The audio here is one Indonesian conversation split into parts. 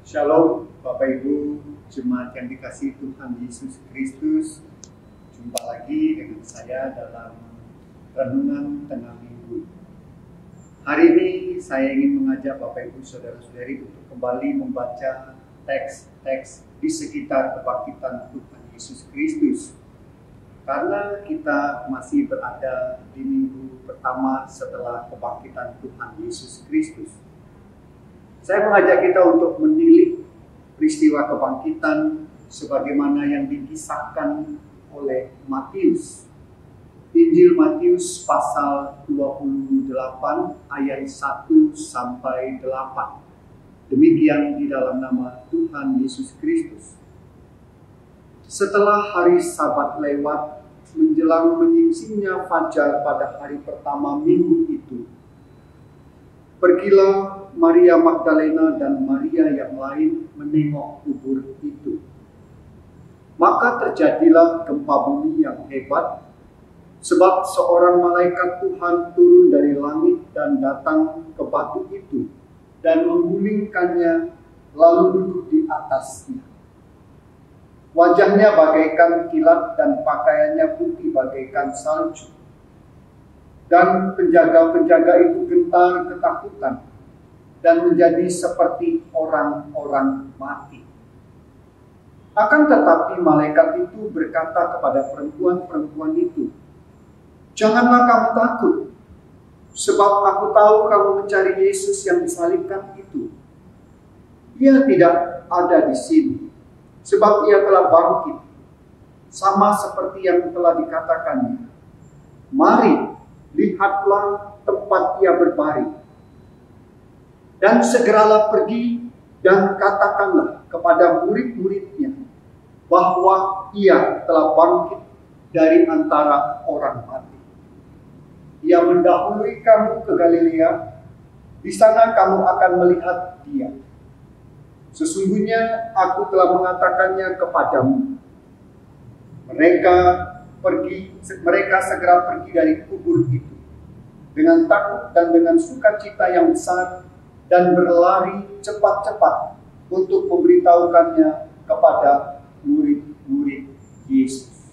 Shalom Bapak Ibu Jemaat yang dikasihi Tuhan Yesus Kristus. Jumpa lagi dengan saya dalam Renungan Tengah Minggu. Hari ini saya ingin mengajak Bapak Ibu Saudara-saudari untuk kembali membaca teks-teks di sekitar kebangkitan Tuhan Yesus Kristus. Karena kita masih berada di minggu pertama setelah kebangkitan Tuhan Yesus Kristus. Saya mengajak kita untuk menilik peristiwa kebangkitan sebagaimana yang dikisahkan oleh Matius. Injil Matius pasal 28 ayat 1 sampai 8. Demikian di dalam nama Tuhan Yesus Kristus. Setelah hari Sabat lewat, menjelang menyingsingnya fajar pada hari pertama minggu itu, pergilah Maria Magdalena dan Maria yang lain menengok kubur itu. Maka terjadilah gempa bumi yang hebat, sebab seorang malaikat Tuhan turun dari langit dan datang ke batu itu dan menggulingkannya lalu duduk di atasnya. Wajahnya bagaikan kilat dan pakaiannya putih bagaikan salju. Dan penjaga-penjaga itu gentar ketakutan dan menjadi seperti orang-orang mati. Akan tetapi malaikat itu berkata kepada perempuan-perempuan itu, "Janganlah kamu takut, sebab aku tahu kamu mencari Yesus yang disalibkan itu. Ia tidak ada di sini, sebab ia telah bangkit, sama seperti yang telah dikatakannya. Mari, lihatlah tempat ia berbaring. Dan segeralah pergi dan katakanlah kepada murid-muridnya bahwa ia telah bangkit dari antara orang mati. Ia mendahului kamu ke Galilea, di sana kamu akan melihat dia. Sesungguhnya aku telah mengatakannya kepadamu." Mereka segera pergi dari kubur itu dengan takut dan dengan sukacita yang besar dan berlari cepat-cepat untuk memberitahukannya kepada murid-murid Yesus.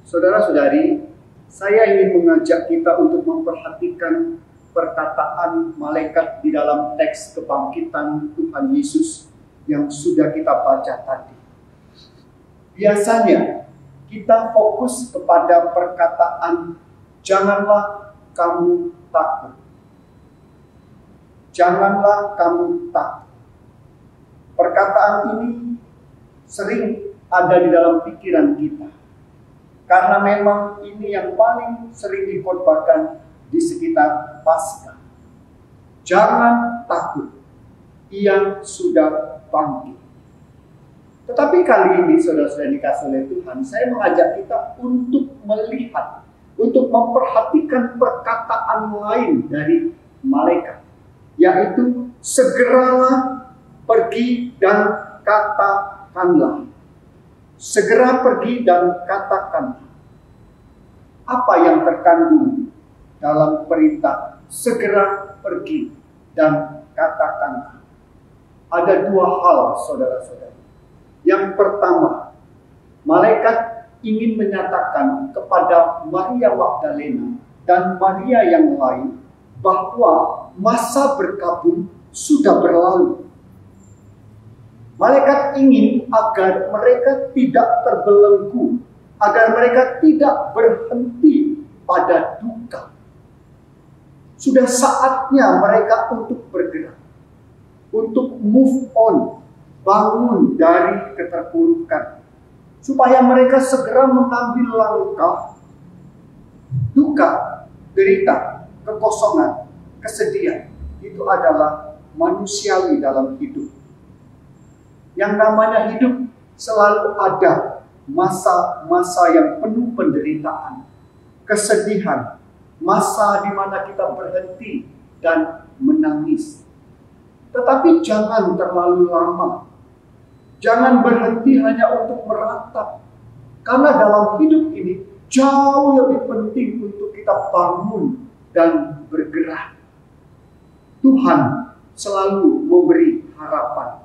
Saudara-saudari, saya ingin mengajak kita untuk memperhatikan perkataan malaikat di dalam teks kebangkitan Tuhan Yesus yang sudah kita baca tadi. Biasanya kita fokus kepada perkataan "janganlah kamu takut". Janganlah kamu takut. Perkataan ini sering ada di dalam pikiran kita. Karena memang ini yang paling sering dikhotbahkan di sekitar Paskah. Jangan takut, ia sudah bangkit. Tetapi kali ini, saudara-saudara dikasih oleh Tuhan, saya mengajak kita untuk melihat, untuk memperhatikan perkataan lain dari malaikat, yaitu segeralah pergi dan katakanlah. Segera pergi dan katakanlah. Apa yang terkandung dalam perintah segera pergi dan katakanlah? Ada dua hal, saudara-saudara. Yang pertama, malaikat ingin menyatakan kepada Maria Magdalena dan Maria yang lain bahwa masa berkabung sudah berlalu. Malaikat ingin agar mereka tidak terbelenggu, agar mereka tidak berhenti pada duka. Sudah saatnya mereka untuk bergerak, untuk move on, bangun dari keterpurukan, supaya mereka segera mengambil langkah. Duka, derita, kekosongan, kesedihan, itu adalah manusiawi dalam hidup. Yang namanya hidup selalu ada masa-masa yang penuh penderitaan, kesedihan, masa di mana kita berhenti dan menangis. Tetapi jangan terlalu lama. Jangan berhenti hanya untuk meratap. Karena dalam hidup ini jauh lebih penting untuk kita bangun dan bergerak. Tuhan selalu memberi harapan.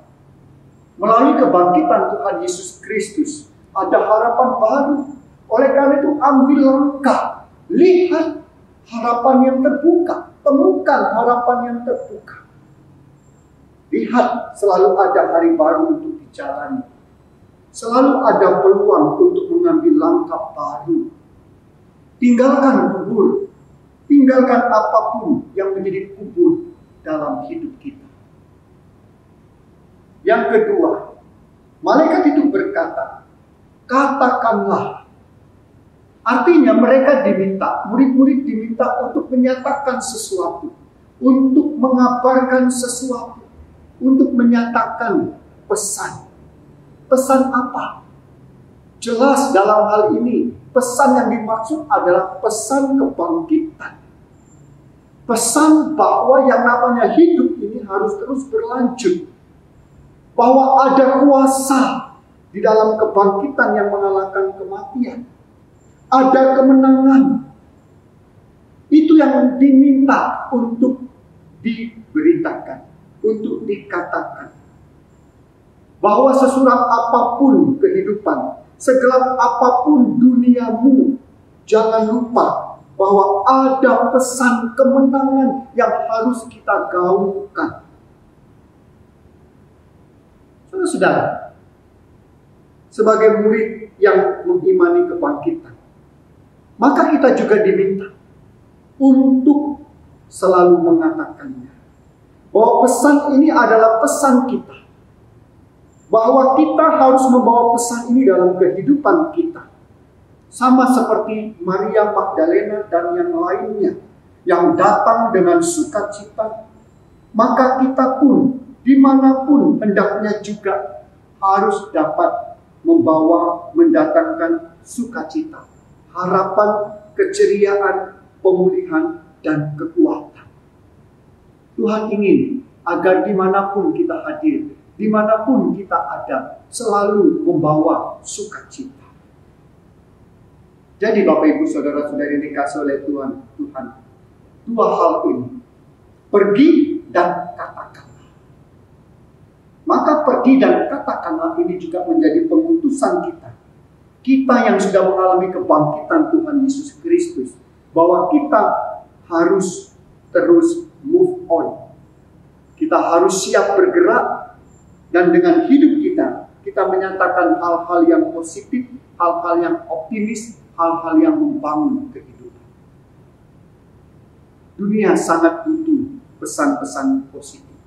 Melalui kebangkitan Tuhan Yesus Kristus, ada harapan baru. Oleh karena itu, ambil langkah. Lihat harapan yang terbuka. Temukan harapan yang terbuka. Lihat, selalu ada hari baru untuk dijalani. Selalu ada peluang untuk mengambil langkah baru. Tinggalkan kubur. Tinggalkan apapun yang menjadi kubur dalam hidup kita. Yang kedua, malaikat itu berkata, katakanlah. Artinya mereka diminta, murid-murid diminta untuk menyatakan sesuatu. Untuk mengabarkan sesuatu. Untuk menyatakan pesan. Pesan apa? Jelas dalam hal ini, pesan yang dimaksud adalah pesan kebangkitan. Pesan bahwa yang namanya hidup ini harus terus berlanjut. Bahwa ada kuasa di dalam kebangkitan yang mengalahkan kematian. Ada kemenangan. Itu yang diminta untuk diberitakan, untuk dikatakan. Bahwa sesuram apapun kehidupan, segelap apapun duniamu, jangan lupa bahwa ada pesan kemenangan yang harus kita gaungkan. Saudara, sebagai murid yang mengimani kebangkitan, maka kita juga diminta untuk selalu mengatakannya. Bahwa pesan ini adalah pesan kita. Bahwa kita harus membawa pesan ini dalam kehidupan kita. Sama seperti Maria Magdalena dan yang lainnya. Yang datang dengan sukacita. Maka kita pun, dimanapun hendaknya juga harus dapat membawa, mendatangkan sukacita. Harapan, keceriaan, pemulihan, dan kekuatan. Tuhan ingin agar dimanapun kita hadir, dimanapun kita ada, selalu membawa sukacita. Jadi Bapak Ibu Saudara-saudari dikasih oleh Tuhan, dua hal ini, pergi dan katakanlah. Maka pergi dan katakanlah ini juga menjadi pengutusan kita. Kita yang sudah mengalami kebangkitan Tuhan Yesus Kristus, bahwa kita harus terus move on. Kita harus siap bergerak, dan dengan hidup kita menyatakan hal-hal yang positif, hal-hal yang optimis, hal-hal yang membangun kehidupan. Dunia sangat butuh pesan-pesan positif.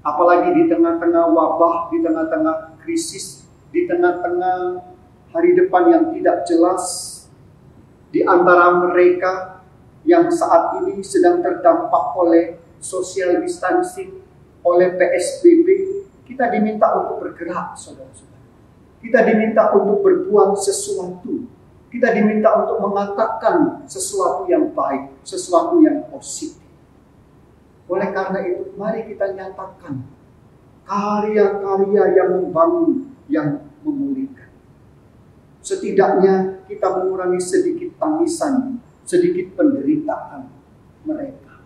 Apalagi di tengah-tengah wabah, di tengah-tengah krisis, di tengah-tengah hari depan yang tidak jelas, di antara mereka yang saat ini sedang terdampak oleh social distancing, oleh PSBB, kita diminta untuk bergerak, saudara-saudara. Kita diminta untuk berbuat sesuatu. Kita diminta untuk mengatakan sesuatu yang baik, sesuatu yang positif. Oleh karena itu, mari kita nyatakan karya-karya yang membangun, yang memulihkan. Setidaknya kita mengurangi sedikit tangisan, sedikit penderitaan mereka.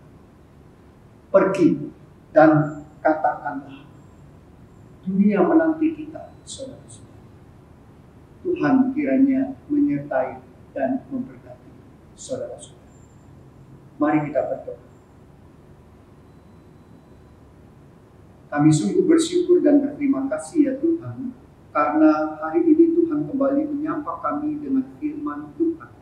Pergi dan katakanlah. Dunia menanti kita, saudara-saudara. Tuhan kiranya menyertai dan memberkati saudara-saudara. Mari kita berdoa. Kami sungguh bersyukur dan berterima kasih ya Tuhan, karena hari ini Tuhan kembali menyapa kami dengan firman Tuhan.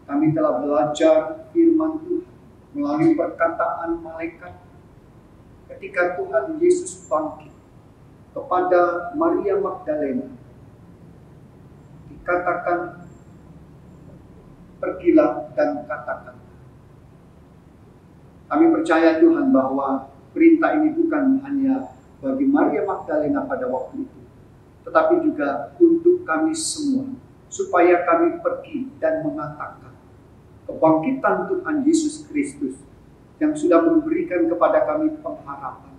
Kami telah belajar firman Tuhan melalui perkataan malaikat ketika Tuhan Yesus bangkit kepada Maria Magdalena. Dikatakan, pergilah dan katakan. Kami percaya Tuhan bahwa perintah ini bukan hanya bagi Maria Magdalena pada waktu itu, tetapi juga untuk kami semua, supaya kami pergi dan mengatakan kebangkitan Tuhan Yesus Kristus yang sudah memberikan kepada kami pengharapan,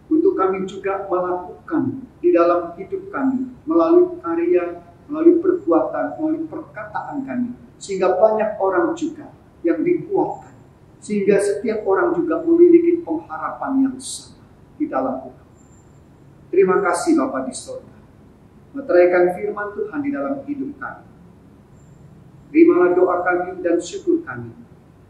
untuk kami juga melakukan di dalam hidup kami, melalui karya, melalui perbuatan, melalui perkataan kami, sehingga banyak orang juga yang dikuatkan, Sehingga setiap orang juga memiliki pengharapan yang sama di dalam Tuhan. Terima kasih Bapa di surga. Meteraikan firman Tuhan di dalam hidup kami. Terimalah doa kami dan syukur kami.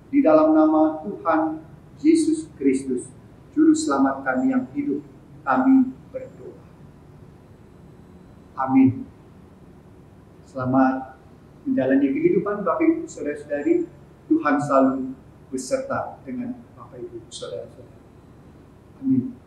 Di dalam nama Tuhan Yesus Kristus, Juru Selamat kami yang hidup, kami berdoa. Amin. Selamat menjalani kehidupan Bapak Ibu Saudara-saudari. Tuhan selalu beserta dengan Bapak Ibu Saudara-saudara. Amin.